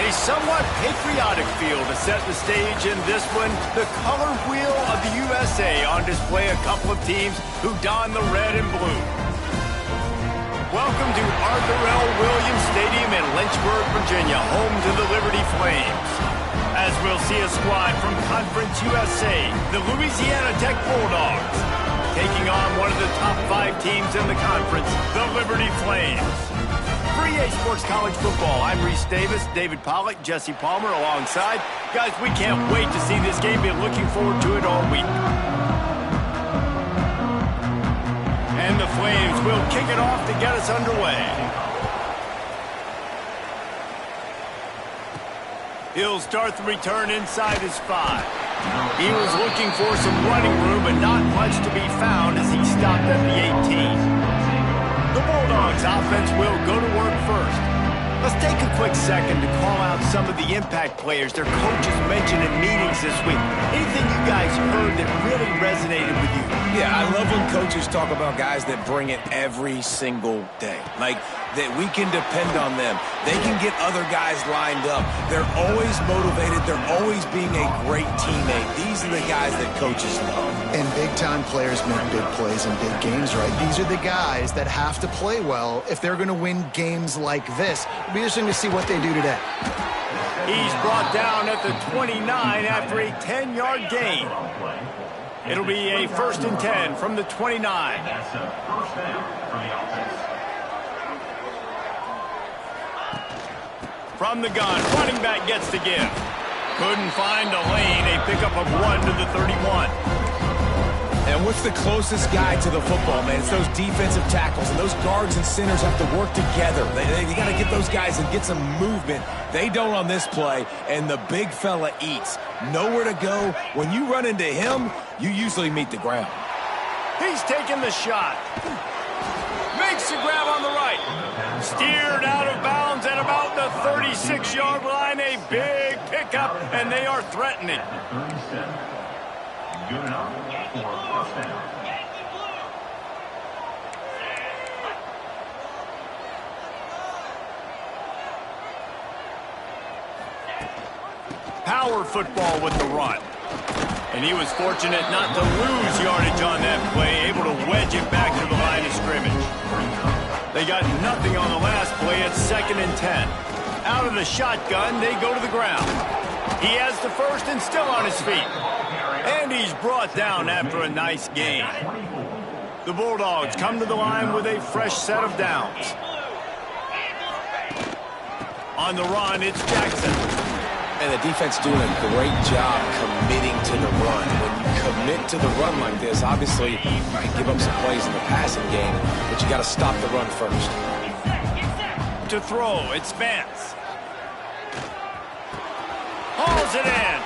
A somewhat patriotic feel to set the stage in this one. The color wheel of the USA on display. A couple of teams who don the red and blue. Welcome to Arthur L. Williams Stadium in Lynchburg, Virginia, home to the Liberty Flames. As we'll see a squad from Conference USA, the Louisiana Tech Bulldogs, taking on one of the top 5 teams in the conference, the Liberty Flames. For EA Sports College Football, I'm Reese Davis, David Pollack, Jesse Palmer alongside. Guys, we can't wait to see this game. Been looking forward to it all week. And the Flames will kick it off to get us underway. He'll start the return inside his 5. He was looking for some running room, but not much to be found as he stopped at the 18. The Bulldogs offense will go to work first. Let's take a quick second to call out some of the impact players their coaches mentioned in meetings this week. Anything you guys heard that really resonated with you? Yeah, I love when coaches talk about guys that bring it every single day. Like, that we can depend on them. They can get other guys lined up. They're always motivated. They're always being a great teammate. These are the guys that coaches love. And big-time players make big plays in big games, right? These are the guys that have to play well if they're going to win games like this. It'll be interesting to see what they do today. He's brought down at the 29 after a 10-yard gain. It'll be a 1st and 10 from the 29. From the gun, running back gets to give. Couldn't find a lane, a pickup of 1 to the 31. And what's the closest guy to the football, man? It's those defensive tackles, and those guards and centers have to work together. They got to get those guys and get some movement. They don't on this play, and the big fella eats. Nowhere to go. When you run into him, you usually meet the ground. He's taking the shot. Makes the grab on the right. Steered out of bounds at about the 36-yard line. A big pickup, and they are threatening. Good enough for a first down. Power football with the run. And he was fortunate not to lose yardage on that play, able to wedge it back to the line of scrimmage. They got nothing on the last play at 2nd and 10. Out of the shotgun, they go to the ground. He has the first and still on his feet. And he's brought down after a nice gain. The Bulldogs come to the line with a fresh set of downs. On the run, it's Jackson. And the defense doing a great job committing to the run. When you commit to the run like this, obviously you can give up some plays in the passing game, but you got to stop the run first. To throw, it's Vance. Hauls it in.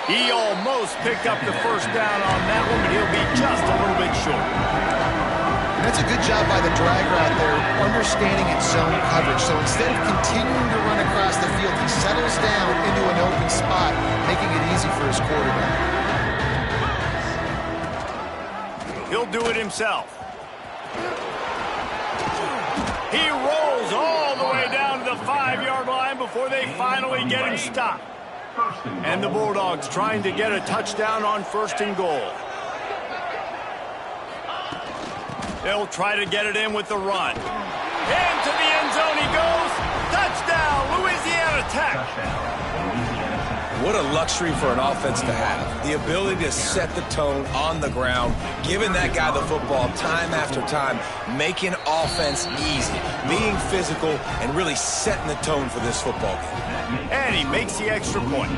He almost picked up the first down on that one, but he'll be just a little bit short. That's a good job by the dragger out there, understanding its zone coverage. So instead of continuing to run across the field, he settles down into an open spot, making it easy for his quarterback. He'll do it himself. He rolls all the way down to the 5-yard line before they finally get him stopped. And the Bulldogs trying to get a touchdown on 1st and goal. They'll try to get it in with the run. Into the end zone he goes. Touchdown, Louisiana Tech. What a luxury for an offense to have. The ability to set the tone on the ground, giving that guy the football time after time, making offense easy, being physical, and really setting the tone for this football game. And he makes the extra point.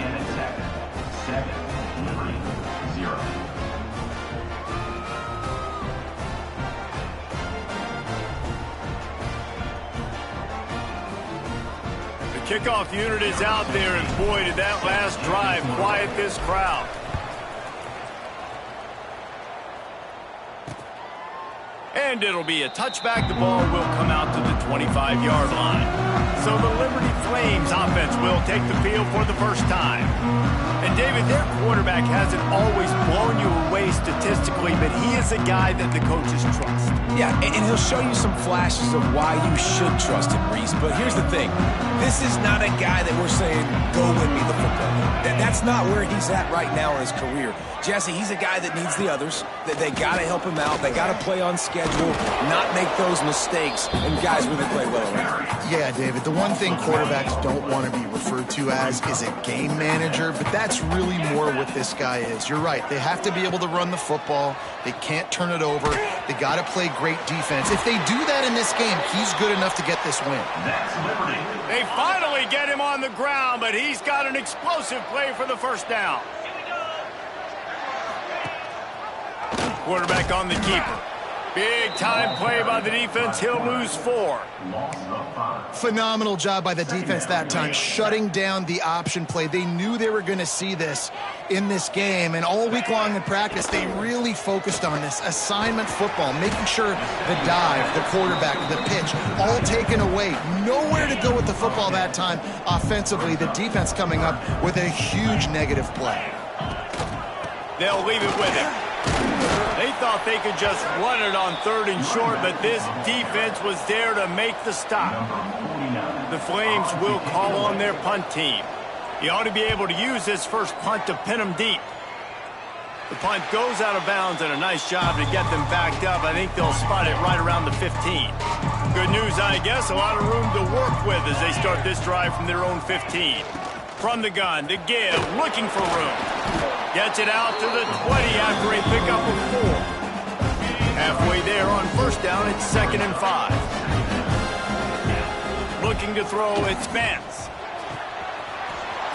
Kickoff unit is out there, and boy, did that last drive quiet this crowd. And it'll be a touchback. The ball will come out to the 25-yard line. So the Liberty Flames offense defense will take the field for the first time. And, David, their quarterback hasn't always blown you away statistically, but he is a guy that the coaches trust. Yeah, and he'll show you some flashes of why you should trust him, Reese. But here's the thing. This is not a guy that we're saying, go win me the football game. That's not where he's at right now in his career. Jesse, he's a guy that needs the others. That they got to help him out. They got to play on schedule, not make those mistakes, and guys really play well around. Yeah, David, the one thing quarterbacks don't want to be referred to as is a game manager, but that's really more what this guy is. You're right. They have to be able to run the football. They can't turn it over. They got to play great defense. If they do that in this game, he's good enough to get this win. They finally get him on the ground, but he's got an explosive play for the first down. Quarterback on the keeper. Big time play by the defense. He'll lose 4. Phenomenal job by the defense that time, shutting down the option play. They knew they were going to see this in this game, and all week long in practice, they really focused on this assignment football, making sure the dive, the quarterback, the pitch, all taken away. Nowhere to go with the football that time offensively. The defense coming up with a huge negative play. They'll leave it with him. They thought they could just run it on 3rd and short, but this defense was there to make the stop. The Flames will call on their punt team. He ought to be able to use this first punt to pin them deep. The punt goes out of bounds, and a nice job to get them backed up. I think they'll spot it right around the 15. Good news, I guess. A lot of room to work with as they start this drive from their own 15. From the gun to give, looking for room. Gets it out to the 20 after a pickup of 4. Halfway there on first down, it's 2nd and 5. Looking to throw, it's Vance.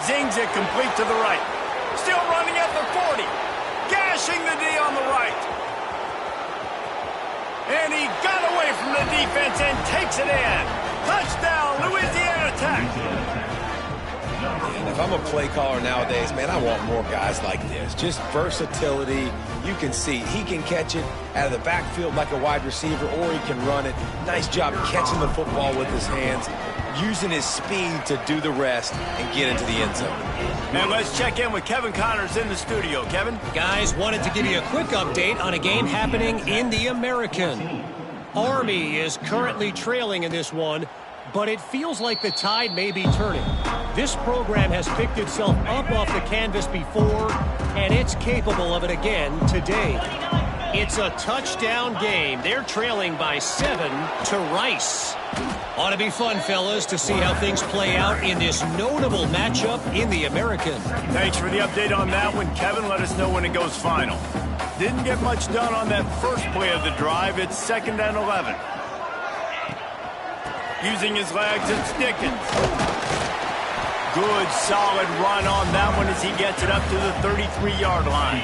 Zings it complete to the right. Still running at the 40. Gashing the D on the right. And he got away from the defense and takes it in. Touchdown, Louisiana Tech. If I'm a play caller nowadays, man, I want more guys like this. Just versatility. You can see he can catch it out of the backfield like a wide receiver, or he can run it. Nice job catching the football with his hands, using his speed to do the rest and get into the end zone. And let's check in with Kevin Connors in the studio. Kevin? Guys, wanted to give you a quick update on a game happening in the American. Army is currently trailing in this one, but it feels like the tide may be turning. This program has picked itself up off the canvas before, and it's capable of it again today. It's a touchdown game. They're trailing by 7 to Rice. Ought to be fun, fellas, to see how things play out in this notable matchup in the American. Thanks for the update on that one, Kevin. Let us know when it goes final. Didn't get much done on that first play of the drive. It's 2nd and 11. Using his legs, it's Dickens. Good, solid run on that one as he gets it up to the 33-yard line.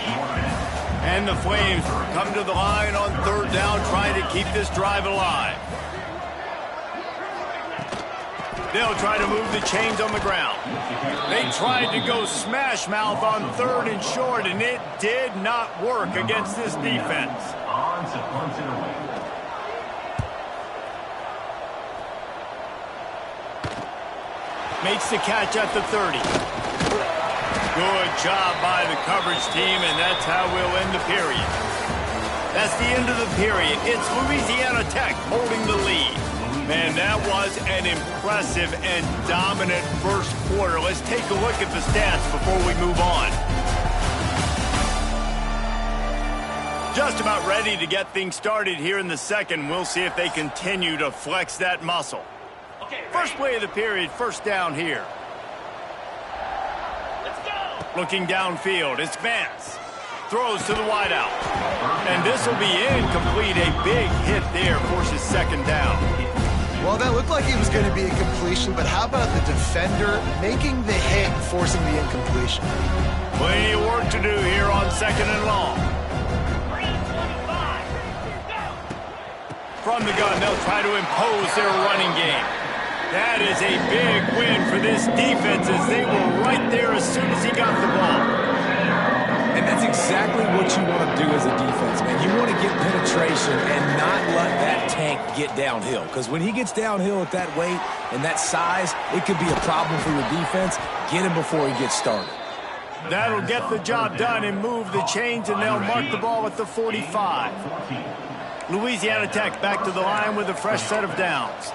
And the Flames come to the line on 3rd down, trying to keep this drive alive. They'll try to move the chains on the ground. They tried to go smash mouth on 3rd and short, and it did not work against this defense. Makes the catch at the 30. Good job by the coverage team, and that's how we'll end the period. That's the end of the period. It's Louisiana Tech holding the lead. Man, that was an impressive and dominant first quarter. Let's take a look at the stats before we move on. Just about ready to get things started here in the second. We'll see if they continue to flex that muscle. First play of the period, first down here. Let's go. Looking downfield, it's Vance. Throws to the wideout. And this will be incomplete. A big hit there forces 2nd down. Well, that looked like he was going to be a completion, but how about the defender making the hit, forcing the incompletion? Plenty of work to do here on 2nd and long. From the gun, they'll try to impose their running game. That is a big win for this defense as they were right there as soon as he got the ball. And That's exactly what you want to do as a defense, man. You want to get penetration and not let that tank get downhill. Because when he gets downhill at that weight and that size, it could be a problem for your defense. Get him before he gets started. That'll get the job done and move the chains, and they'll mark the ball at the 45. Louisiana Tech back to the line with a fresh set of downs.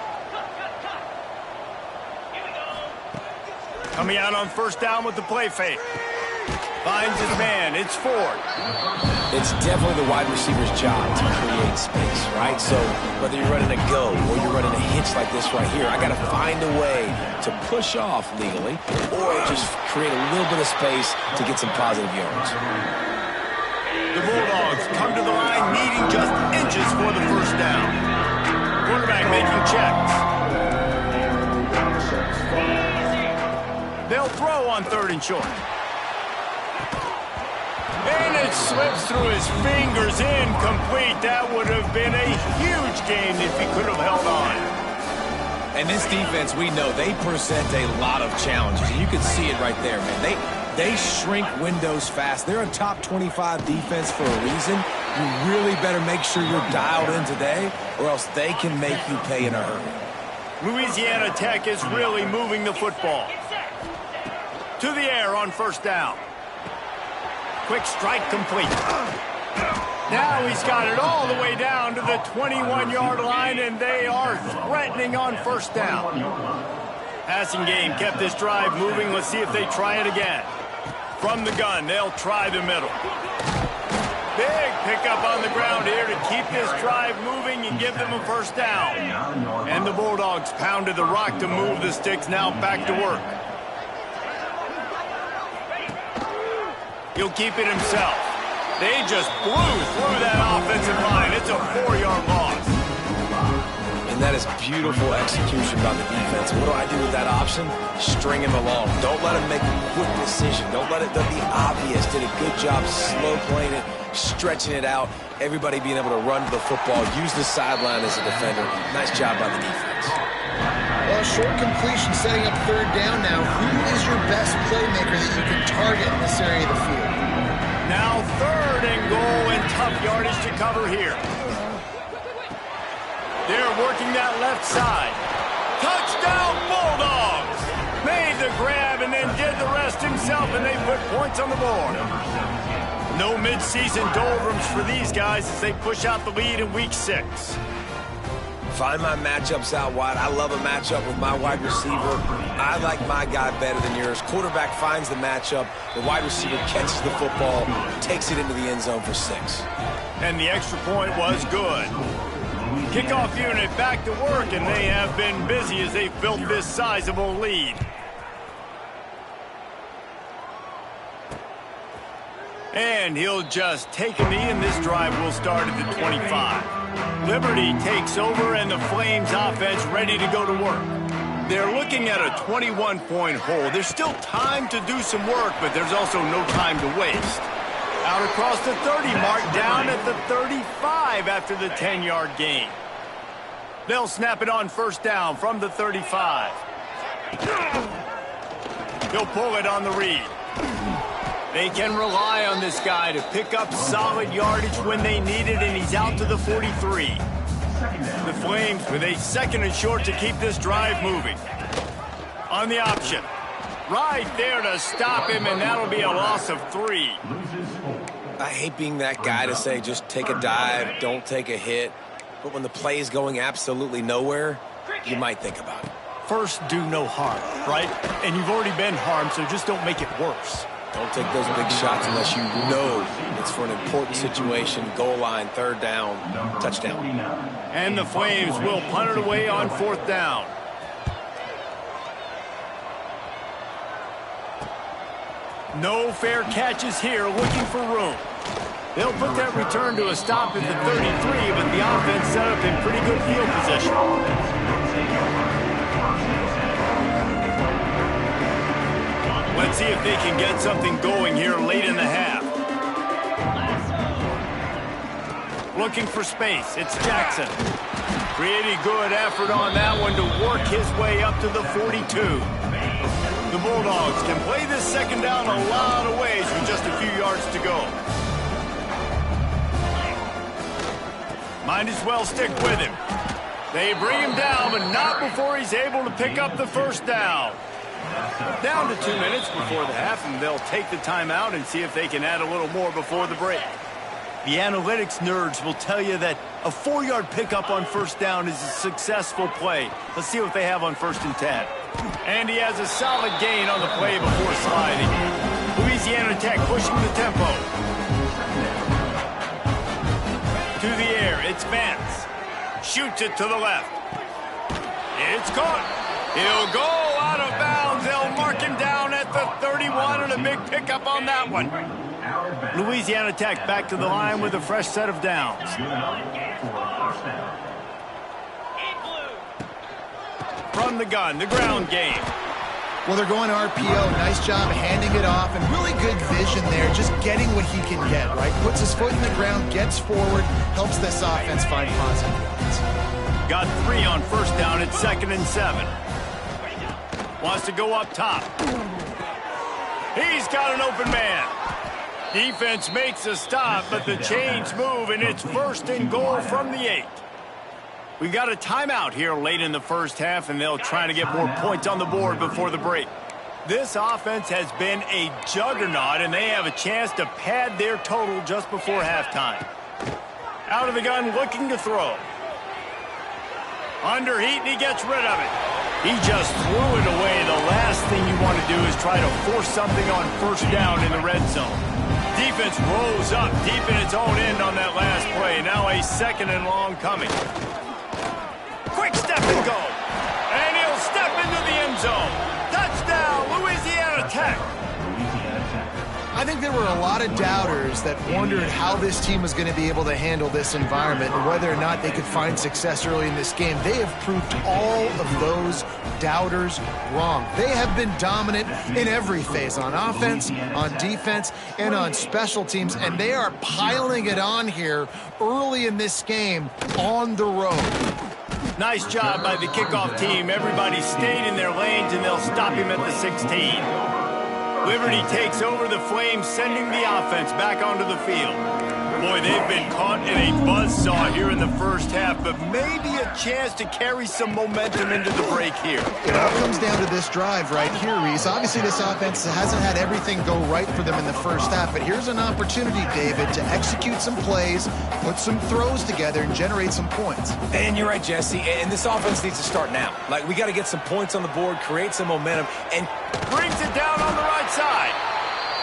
Coming out on first down with the play fake. Finds his man. It's Ford. It's definitely the wide receiver's job to create space, right? So whether you're running a go or you're running a hitch like this right here, I got to find a way to push off legally or just create a little bit of space to get some positive yards. The Bulldogs come to the line needing just inches for the first down. Quarterback making checks. They'll throw on 3rd and short. And it slips through his fingers, incomplete. That would have been a huge gain if he could have held on. And this defense, we know, they present a lot of challenges. And you can see it right there, man. They shrink windows fast. They're a top 25 defense for a reason. You really better make sure you're dialed in today, or else they can make you pay in a hurry. Louisiana Tech is really moving the football. To the air on first down. Quick strike complete. Now he's got it all the way down to the 21-yard line, and they are threatening on first down. Passing game kept this drive moving. Let's see if they try it again. From the gun, they'll try the middle. Big pickup on the ground here to keep this drive moving and give them a first down. And the Bulldogs pounded the rock to move the sticks. Now back to work. He'll keep it himself. They just blew through that offensive line. It's a 4-yard loss. And that is beautiful execution by the defense. What do I do with that option? String him along. Don't let him make a quick decision. Don't let it be obvious. Did a good job slow playing it, stretching it out. Everybody being able to run to the football, use the sideline as a defender. Nice job by the defense. Well, short completion setting up 3rd down now. Who is your best playmaker that you can target in this area of the field? Now 3rd and goal and tough yardage to cover here. They're working that left side. Touchdown Bulldogs! Made the grab and then did the rest himself, and they put points on the board. No midseason doldrums for these guys as they push out the lead in week 6. Find my matchups out wide. I love a matchup with my wide receiver. I like my guy better than yours. Quarterback finds the matchup. The wide receiver catches the football, takes it into the end zone for 6. And the extra point was good. Kickoff unit back to work, and they have been busy as they've built this sizable lead. And he'll just take a knee, and this drive will start at the 25. Liberty takes over, and the Flames offense ready to go to work. They're looking at a 21-point hole. There's still time to do some work, but there's also no time to waste. Out across the 30 mark, down at the 35 after the 10-yard gain. They'll snap it on first down from the 35. He'll pull it on the read. They can rely on this guy to pick up solid yardage when they need it, and he's out to the 43. The Flames with a 2nd and short to keep this drive moving. On the option. Right there to stop him, and that'll be a loss of 3. I hate being that guy to say just take a dive, don't take a hit. But when the play is going absolutely nowhere, you might think about it. First, do no harm, right? And you've already been harmed, so just don't make it worse. Don't take those big shots unless you know it's for an important situation. Goal line, 3rd down, touchdown. And the Flames will punt it away on 4th down. No fair catches here, looking for room. They'll put that return to a stop at the 33, but the offense set up in pretty good field position. Let's see if they can get something going here late in the half. Looking for space. It's Jackson. Pretty good effort on that one to work his way up to the 42. The Bulldogs can play this second down a lot of ways with just a few yards to go. Might as well stick with him. They bring him down, but not before he's able to pick up the first down. Down to 2 minutes before the half, and they'll take the timeout and see if they can add a little more before the break. The analytics nerds will tell you that a 4-yard pickup on first down is a successful play. Let's see what they have on 1st and 10. And he has a solid gain on the play before sliding. Louisiana Tech pushing the tempo. To the air, it's Vance. Shoots it to the left. It's caught. He'll go out of bounds. They'll mark him down at the 31, and a big pickup on that one. Louisiana Tech back to the line with a fresh set of downs. From the gun, the ground game. Well, they're going RPO. Nice job handing it off, and really good vision there, just getting what he can get, right? Puts his foot in the ground, gets forward, helps this offense find positive yards. Got 3 on first down at 2nd and 7. Wants to go up top. He's got an open man. Defense makes a stop, but the chains move, and it's 1st and goal from the 8. We've got a timeout here late in the first half, and they'll try to get more points on the board before the break. This offense has been a juggernaut, and they have a chance to pad their total just before halftime. Out of the gun, looking to throw. Under heat, and he gets rid of it. He just threw it away. The last thing you want to do is try to force something on first down in the red zone. Defense rolls up deep in its own end on that last play. Now a 2nd and long coming. Quick step and go. And he'll step into the end zone. Touchdown, Louisiana Tech. I think there were a lot of doubters that wondered how this team was going to be able to handle this environment and whether or not they could find success early in this game. They have proved all of those doubters wrong. They have been dominant in every phase, on offense, on defense, and on special teams, and they are piling it on here early in this game on the road. Nice job by the kickoff team. Everybody stayed in their lanes, and they'll stop him at the 16. Liberty takes over the Flames, sending the offense back onto the field. Boy, they've been caught in a buzzsaw here in the first half, but maybe a chance to carry some momentum into the break here. It all comes down to this drive right here, Reese. Obviously, this offense hasn't had everything go right for them in the first half, but here's an opportunity, David, to execute some plays, put some throws together, and generate some points. And you're right, Jesse, and this offense needs to start now. Like, we got to get some points on the board, create some momentum, and brings it down on the right side.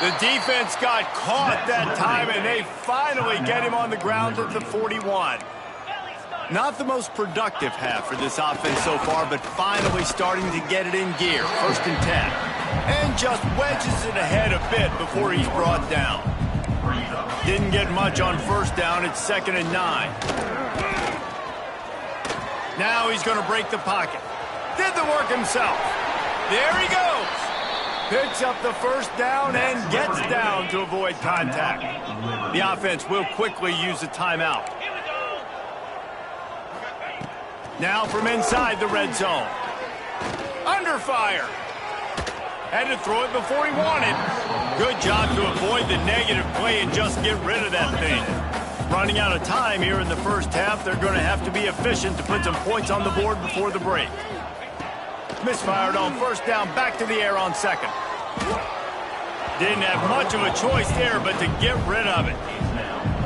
The defense got caught that time, and they finally get him on the ground at the 41. Not the most productive half for this offense so far, but finally starting to get it in gear. 1st and 10. And just wedges it ahead a bit before he's brought down. Didn't get much on first down. It's 2nd and 9. Now he's going to break the pocket. Did the work himself. There he goes. Picks up the first down and gets down to avoid contact. The offense will quickly use a timeout. Now from inside the red zone. Under fire. Had to throw it before he wanted. Good job to avoid the negative play and just get rid of that thing. Running out of time here in the first half, they're going to have to be efficient to put some points on the board before the break. Misfired on first down, back to the air on 2nd. Didn't have much of a choice there, but to get rid of it.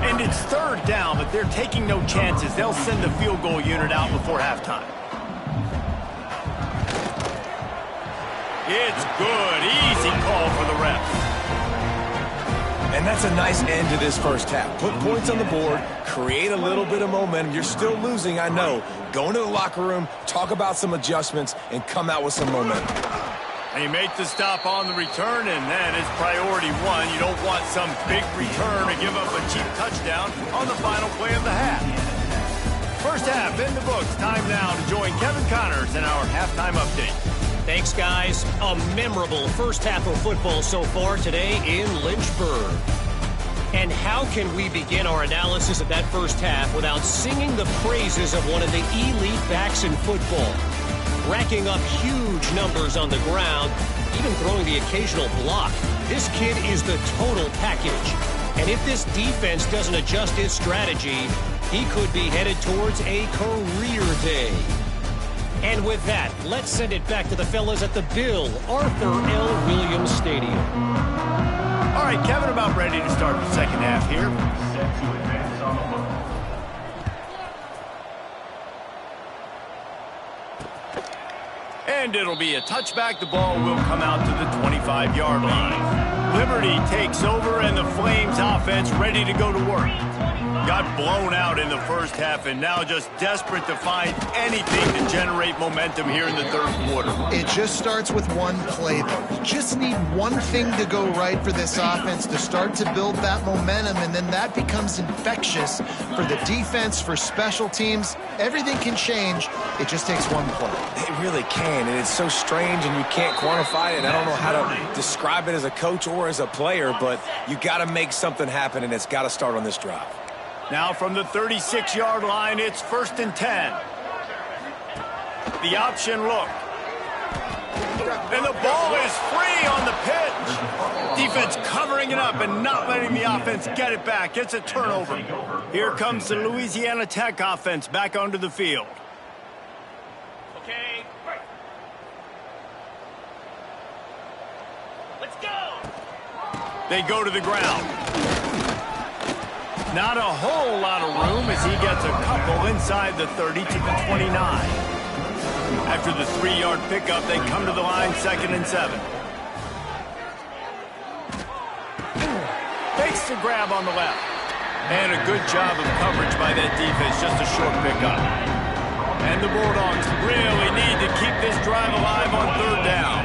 And it's 3rd down, but they're taking no chances. They'll send the field goal unit out before halftime. It's good. Easy call for the refs. And that's a nice end to this first half. Put points on the board, create a little bit of momentum. You're still losing, I know. Go into the locker room, talk about some adjustments, and come out with some momentum. And you make the stop on the return, and then it's priority 1. You don't want some big return to give up a cheap touchdown on the final play of the half. First half in the books. Time now to join Kevin Connors in our halftime update. Thanks, guys. A memorable first half of football so far today in Lynchburg. And how can we begin our analysis of that first half without singing the praises of one of the elite backs in football? racking up huge numbers on the ground, even throwing the occasional block. This kid is the total package. And if this defense doesn't adjust its strategy, he could be headed towards a career day. And with that, let's send it back to the fellas at the Bill Arthur L. Williams Stadium. All right, Kevin, about ready to start the second half here. Set to advance on the hook. And it'll be a touchback. The ball will come out to the 25-yard line. Liberty takes over, and the Flames offense ready to go to work. Got blown out in the first half, and now just desperate to find anything to generate momentum here in the third quarter. It just starts with one play, though. You just need one thing to go right for this offense to start to build that momentum, and then that becomes infectious for the defense, for special teams. Everything can change. It just takes one play. It really can, and it's so strange, and you can't quantify it. I don't know how to describe it as a coach or as a player, but you got to make something happen, and it's got to start on this drive. Now from the 36-yard line, it's 1st and 10. The option look. And the ball is free on the pitch. Defense covering it up and not letting the offense get it back. It's a turnover. Here comes the Louisiana Tech offense back onto the field. Okay. Let's go. They go to the ground. Not a whole lot of room as he gets a couple inside the 30 to the 29. After the 3-yard pickup, they come to the line 2nd and 7. Fakes the grab on the left. And a good job of coverage by that defense, just a short pickup. And the Bulldogs really need to keep this drive alive on 3rd down.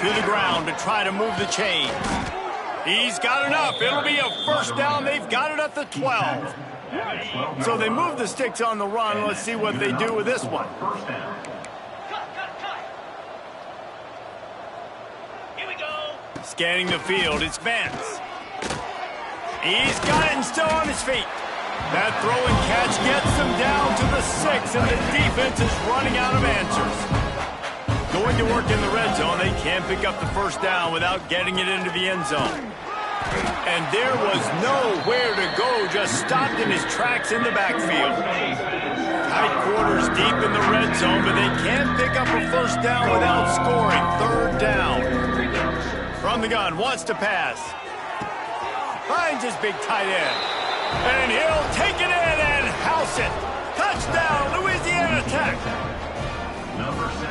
To the ground to try to move the chains. He's got enough. It'll be a 1st down. They've got it at the 12. So they move the sticks on the run. Let's see what they do with this one. Here we go. Scanning the field, it's Vance. He's got it and still on his feet. That throw and catch gets them down to the 6, and the defense is running out of answers. Going to work in the red zone, they can't pick up the 1st down without getting it into the end zone. And there was nowhere to go, just stopped in his tracks in the backfield. Tight quarters deep in the red zone, but they can't pick up a 1st down without scoring. 3rd down. From the gun, wants to pass. Finds his big tight end. And he'll take it in and house it. Touchdown, Louisiana Tech.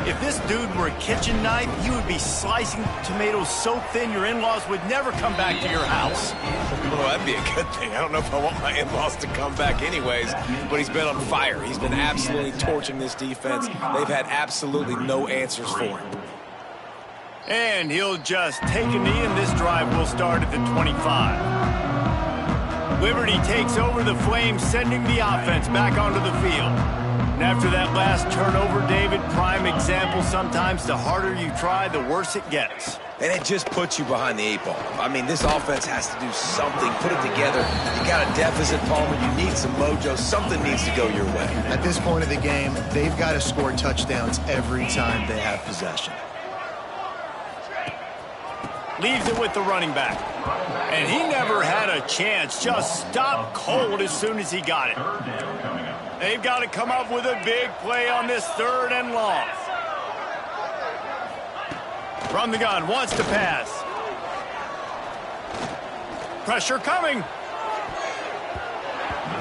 If this dude were a kitchen knife, you would be slicing tomatoes so thin your in-laws would never come back to your house. Well, that'd be a good thing. I don't know if I want my in-laws to come back anyways, but he's been on fire. He's been absolutely torching this defense. They've had absolutely no answers for him. And he'll just take a knee, and this drive will start at the 25. Liberty takes over the Flames, sending the offense back onto the field. And after that last turnover, David, prime example, sometimes the harder you try, the worse it gets. And it just puts you behind the 8 ball. I mean, this offense has to do something, put it together. You got a deficit, Palmer. You need some mojo. Something needs to go your way. At this point of the game, they've got to score touchdowns every time they have possession. Leaves it with the running back. And he never had a chance. Just stopped cold as soon as he got it. They've got to come up with a big play on this 3rd and long. From the gun, wants to pass. Pressure coming.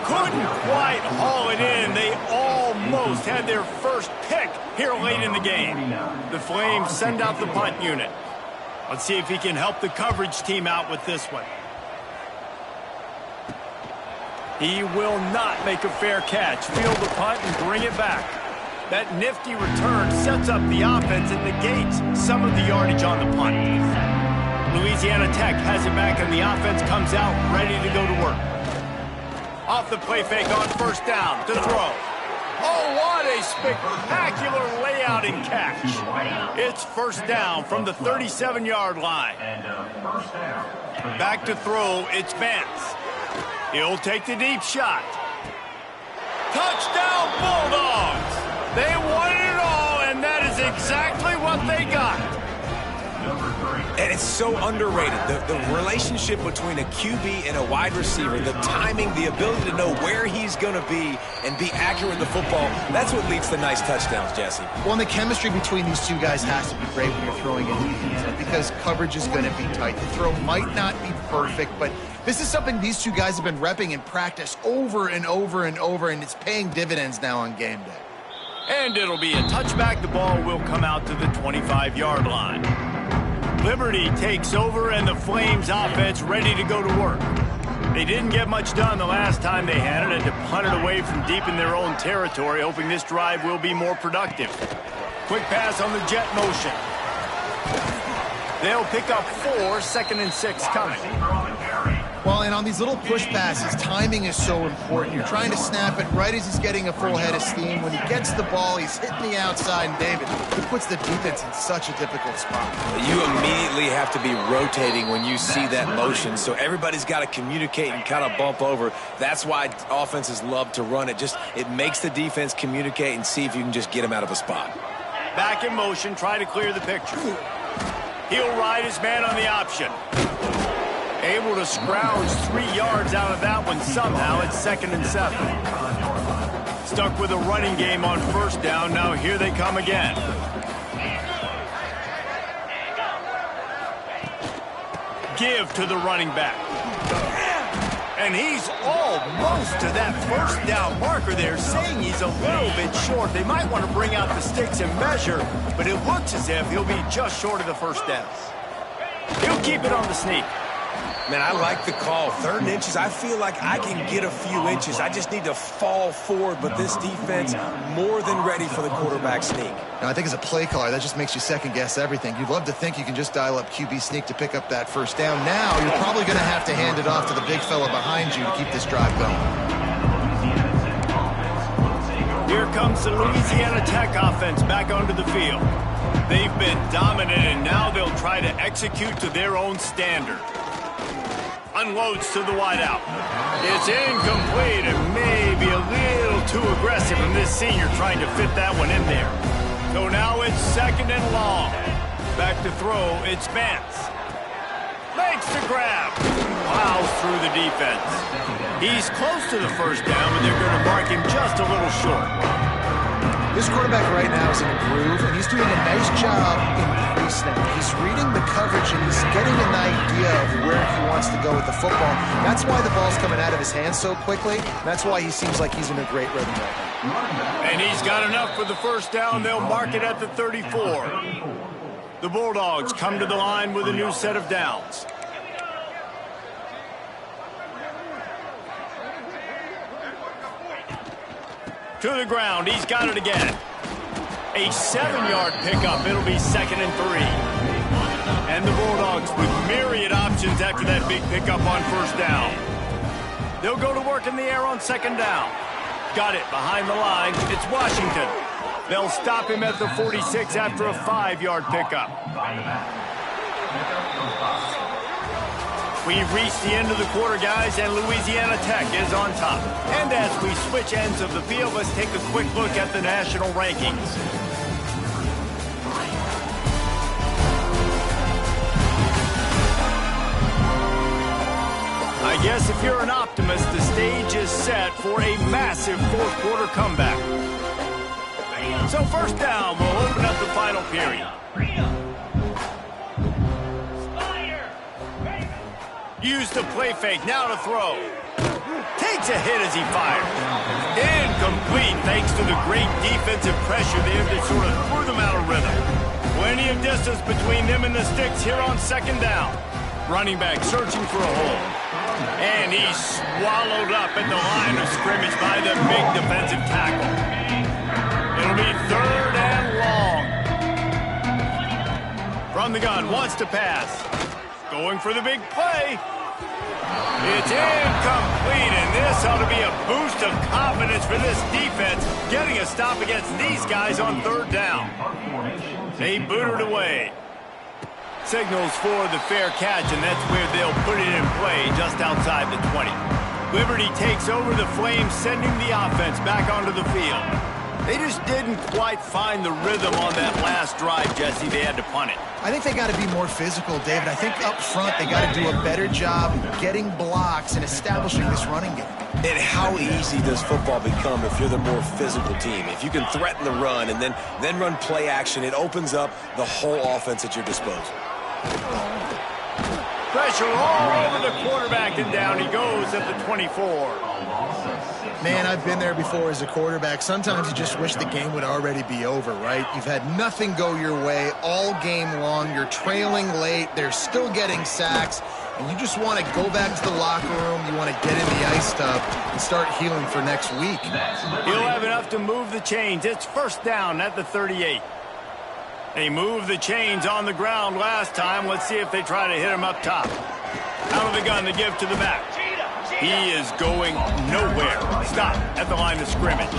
Couldn't quite haul it in. They almost had their first pick here late in the game. The Flames send out the punt unit. Let's see if he can help the coverage team out with this one. He will not make a fair catch. Field the punt and bring it back. That nifty return sets up the offense and negates some of the yardage on the punt. Louisiana Tech has it back, and the offense comes out ready to go to work. Off the play fake on 1st down to throw. Oh, what a spectacular layout and catch. It's 1st down from the 37-yard line. Back to throw, it's Vance. He'll take the deep shot. Touchdown, Bulldogs! They wanted it all, and that is exactly what they got. And it's so underrated. The relationship between a QB and a wide receiver, the timing, the ability to know where he's going to be and be accurate with the football, that's what leads to nice touchdowns, Jesse. Well, and the chemistry between these two guys has to be great when you're throwing into the end zone because coverage is going to be tight. The throw might not be perfect, but this is something these two guys have been repping in practice over and over and over, and it's paying dividends now on game day. And it'll be a touchback. The ball will come out to the 25-yard line. Liberty takes over, and the Flames offense ready to go to work. They didn't get much done the last time they had it, and to punt it away from deep in their own territory, hoping this drive will be more productive. Quick pass on the jet motion. They'll pick up 4, 2nd and 6 coming. Well, and on these little push passes, timing is so important. You're trying to snap it right as he's getting a full head of steam. When he gets the ball, he's hitting the outside, and David, he puts the defense in such a difficult spot. You immediately have to be rotating when you see that motion, so everybody's got to communicate and kind of bump over. That's why offenses love to run it. It makes the defense communicate and see if you can just get him out of a spot. Back in motion, try to clear the picture. He'll ride his man on the option. Able to scrounge 3 yards out of that one somehow. It's 2nd and 7. Stuck with a running game on 1st down. Now here they come again. Give to the running back. And he's almost to that 1st down marker there, saying he's a little bit short. They might want to bring out the sticks and measure, but it looks as if he'll be just short of the 1st down. He'll keep it on the sneak. Man, I like the call. 3rd and inches, I feel like I can get a few inches. I just need to fall forward, but this defense more than ready for the quarterback sneak. Now, I think as a play caller, that just makes you second-guess everything. You'd love to think you can just dial up QB sneak to pick up that 1st down. Now, you're probably going to have to hand it off to the big fella behind you to keep this drive going. Here comes the Louisiana Tech offense back onto the field. They've been dominant, and now they'll try to execute to their own standard. Unloads to the wideout. It's incomplete and maybe a little too aggressive from this senior trying to fit that one in there. So now it's 2nd and long. Back to throw, it's Vance. Makes the grab. Plows through the defense. He's close to the 1st down, but they're going to mark him just a little short. This quarterback right now is in a groove, and he's doing a nice job in pre-snap. He's reading the coverage, and he's getting an idea of where he wants to go with the football. That's why the ball's coming out of his hands so quickly. That's why he seems like he's in a great rhythm right now. And he's got enough for the 1st down. They'll mark it at the 34. The Bulldogs come to the line with a new set of downs. To the ground, he's got it again. A 7-yard pickup, it'll be 2nd and 3. And the Bulldogs with myriad options after that big pickup on 1st down. They'll go to work in the air on 2nd down. Got it behind the line, it's Washington. They'll stop him at the 46 after a 5-yard pickup. We've reached the end of the quarter, guys, and Louisiana Tech is on top. And as we switch ends of the field, let's take a quick look at the national rankings. I guess if you're an optimist, the stage is set for a massive 4th quarter comeback. So 1st down, we'll open up the final period. Use the play fake, now to throw. Takes a hit as he fires. Incomplete thanks to the great defensive pressure there that sort of threw them out of rhythm. Plenty of distance between them and the sticks here on 2nd down. Running back searching for a hole. And he's swallowed up at the line of scrimmage by the big defensive tackle. It'll be 3rd and long. From the gun, wants to pass. Going for the big play. It's incomplete, and this ought to be a boost of confidence for this defense, getting a stop against these guys on 3rd down. They boot it away. Signals for the fair catch, and that's where they'll put it in play just outside the 20. Liberty takes over the Flames, sending the offense back onto the field. They just didn't quite find the rhythm on that last drive, Jesse. They had to punt it. I think they got to be more physical, David. I think up front they got to do a better job getting blocks and establishing this running game. And how easy does football become if you're the more physical team? If you can threaten the run and then run play action, it opens up the whole offense at your disposal. Pressure all over the quarterback, and down he goes at the 24. Man, I've been there before as a quarterback. Sometimes you just wish the game would already be over, right? You've had nothing go your way all game long. You're trailing late. They're still getting sacks. And you just want to go back to the locker room. You want to get in the ice tub and start healing for next week. He'll have enough to move the chains. It's first down at the 38. They moved the chains on the ground last time. Let's see if they try to hit him up top. Out of the gun to give to the back. He is going nowhere. Stop at the line of scrimmage.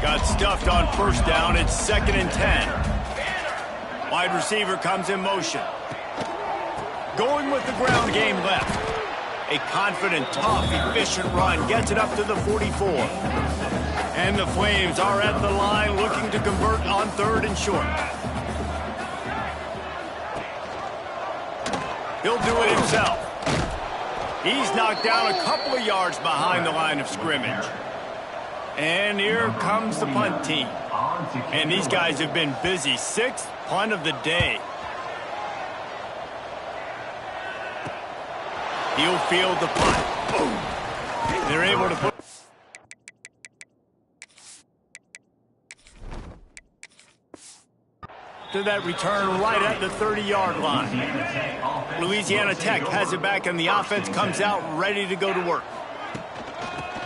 Got stuffed on first down. It's 2nd and 10. Wide receiver comes in motion. Going with the ground game left. A confident, tough, efficient run gets it up to the 44. And the Flames are at the line looking to convert on 3rd and short. He'll do it himself. He's knocked down a couple of yards behind the line of scrimmage. And here comes the punt team. And these guys have been busy. 6th punt of the day. He'll field the punt. Boom. They're able to put... to that return right at the 30-yard line. Louisiana Tech has it back, and the offense comes out ready to go to work.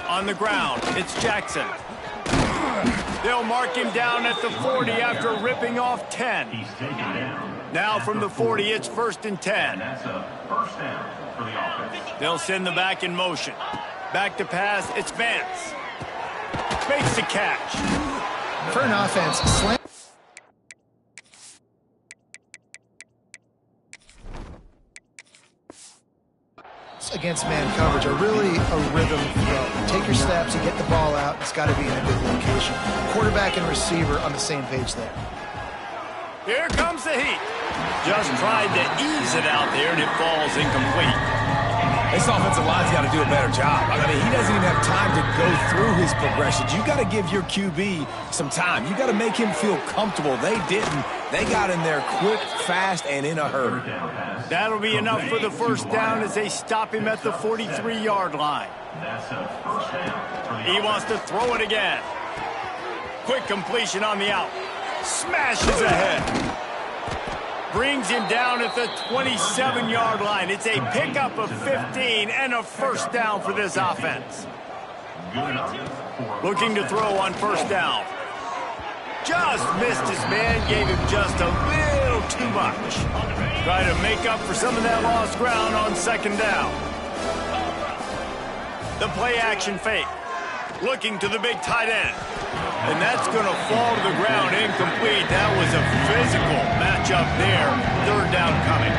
On the ground, it's Jackson. They'll mark him down at the 40 after ripping off 10. Now from the 40, it's 1st and 10. They'll send the back in motion. Back to pass, it's Vance. Makes the catch. For an offense, slam. Against man coverage are really a rhythm throw. Take your steps and get the ball out. It's got to be in a good location. Quarterback and receiver on the same page there. Here comes the heat. Just tried to ease it out there, and it falls incomplete. This offensive line's got to do a better job. I mean, he doesn't even have time to go through his progressions. You got to give your QB some time. You got to make him feel comfortable. They didn't. They got in there quick, fast, and in a hurry. That'll be enough for the first down as they stop him at the 43-yard line. He wants to throw it again. Quick completion on the out. Smashes ahead. Brings him down at the 27-yard line. It's a pickup of 15 and a first down for this offense. Looking to throw on first down. Just missed his man, gave him just a little too much. Try to make up for some of that lost ground on 2nd down. The play action fake. Looking to the big tight end. And that's going to fall to the ground incomplete. That was a physical matchup there. 3rd down coming.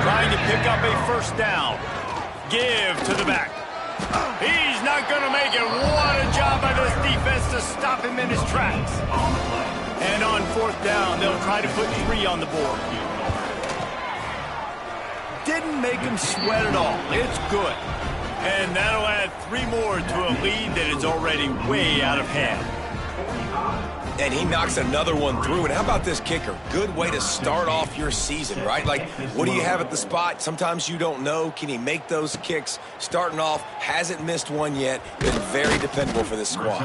Trying to pick up a first down. Give to the back. He's not going to make it. What a job by this defense to stop him in his tracks. And on 4th down, they'll try to put 3 on the board. Didn't make him sweat at all. It's good. And that'll add 3 more to a lead that is already way out of hand. And he knocks another one through. And how about this kicker? Good way to start off your season, right? Like, what do you have at the spot? Sometimes you don't know. Can he make those kicks? Starting off, hasn't missed one yet. Been very dependable for this squad.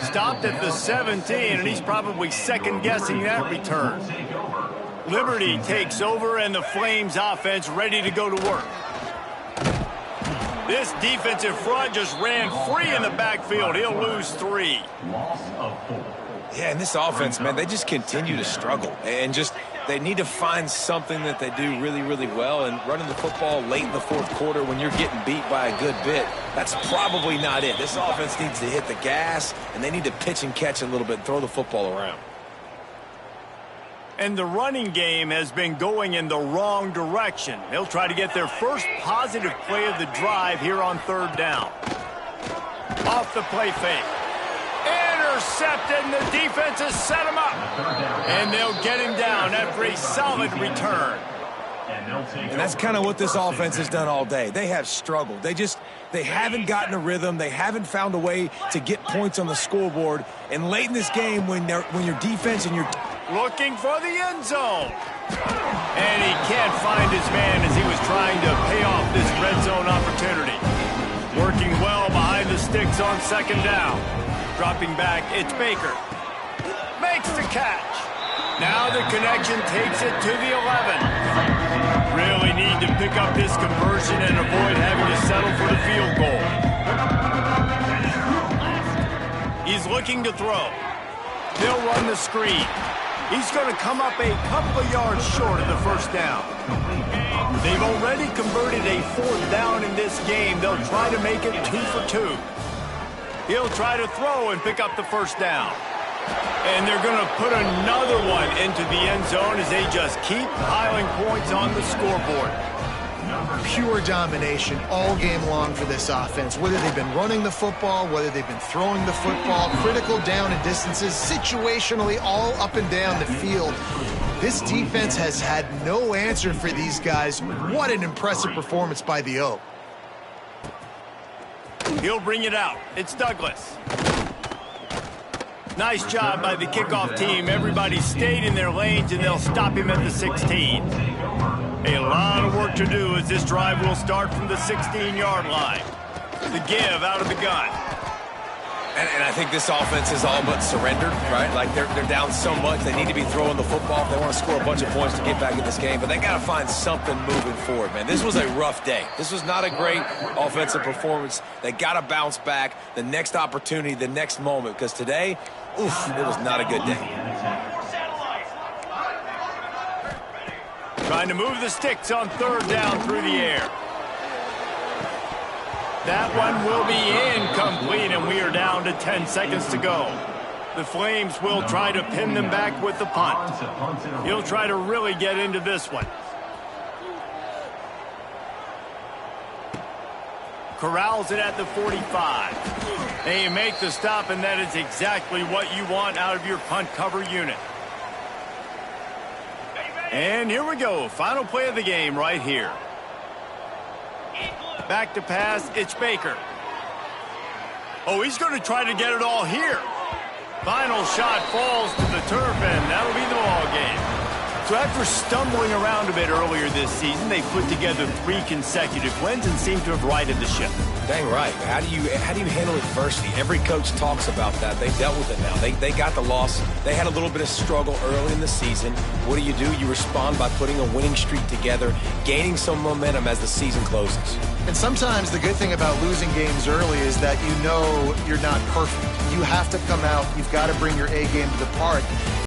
Stopped at the 17, and he's probably second-guessing that return. Liberty takes over, and the Flames offense ready to go to work. This defensive front just ran free in the backfield. He'll lose 3. Yeah, and this offense, man, they just continue to struggle. And just, they need to find something that they do really, really well. And running the football late in the 4th quarter when you're getting beat by a good bit, that's probably not it. This offense needs to hit the gas, and they need to pitch and catch a little bit and throw the football around. And the running game has been going in the wrong direction. They'll try to get their first positive play of the drive here on 3rd down. Off the play fake. intercepted, and the defense has set him up. And they'll get him down after a solid return. And that's kind of what this offense has done all day. They have struggled. They haven't gotten a rhythm. They haven't found a way to get points on the scoreboard. And late in this game, when your defense and your... Looking for the end zone. And he can't find his man as he was trying to pay off this red zone opportunity. Working well behind the sticks on second down. Dropping back, it's Baker. Makes the catch. Now the connection takes it to the 11. Really need to pick up this conversion and avoid having to settle for the field goal. He's looking to throw. They'll run the screen. He's going to come up a couple of yards short of the first down. They've already converted a fourth down in this game. They'll try to make it 2 for 2. He'll try to throw and pick up the first down. And they're going to put another one into the end zone as they just keep piling points on the scoreboard. Pure domination all game long for this offense. Whether they've been running the football, whether they've been throwing the football, critical down and distances, situationally all up and down the field. This defense has had no answer for these guys. What an impressive performance by the O. He'll bring it out. It's Douglas. Nice job by the kickoff team. Everybody stayed in their lanes, and they'll stop him at the 16. A lot of work to do as this drive will start from the 16-yard line. The give out of the gun. And I think this offense is all but surrendered, right? Like they're down so much, they need to be throwing the football if they want to score a bunch of points to get back in this game. But they got to find something moving forward, man. This was a rough day. This was not a great offensive performance. They got to bounce back the next opportunity, the next moment, because today, oof, it was not a good day. Trying to move the sticks on third down through the air. That one will be incomplete, and we are down to 10 seconds to go. The Flames will try to pin them back with the punt. He'll try to really get into this one. Corrals it at the 45. They make the stop, and that is exactly what you want out of your punt cover unit. And here we go. Final play of the game right here. Back to pass. It's Baker. Oh, he's going to try to get it all here. Final shot falls to the turf, and that'll be the ball game. So after stumbling around a bit earlier this season, they put together 3 consecutive wins and seem to have righted the ship. Dang right. How do you handle adversity? Every coach talks about that. They dealt with it now. They got the loss. They had a little bit of struggle early in the season. What do? You respond by putting a winning streak together, gaining some momentum as the season closes. And sometimes the good thing about losing games early is that you know you're not perfect. You have to come out. You've got to bring your A game to the park.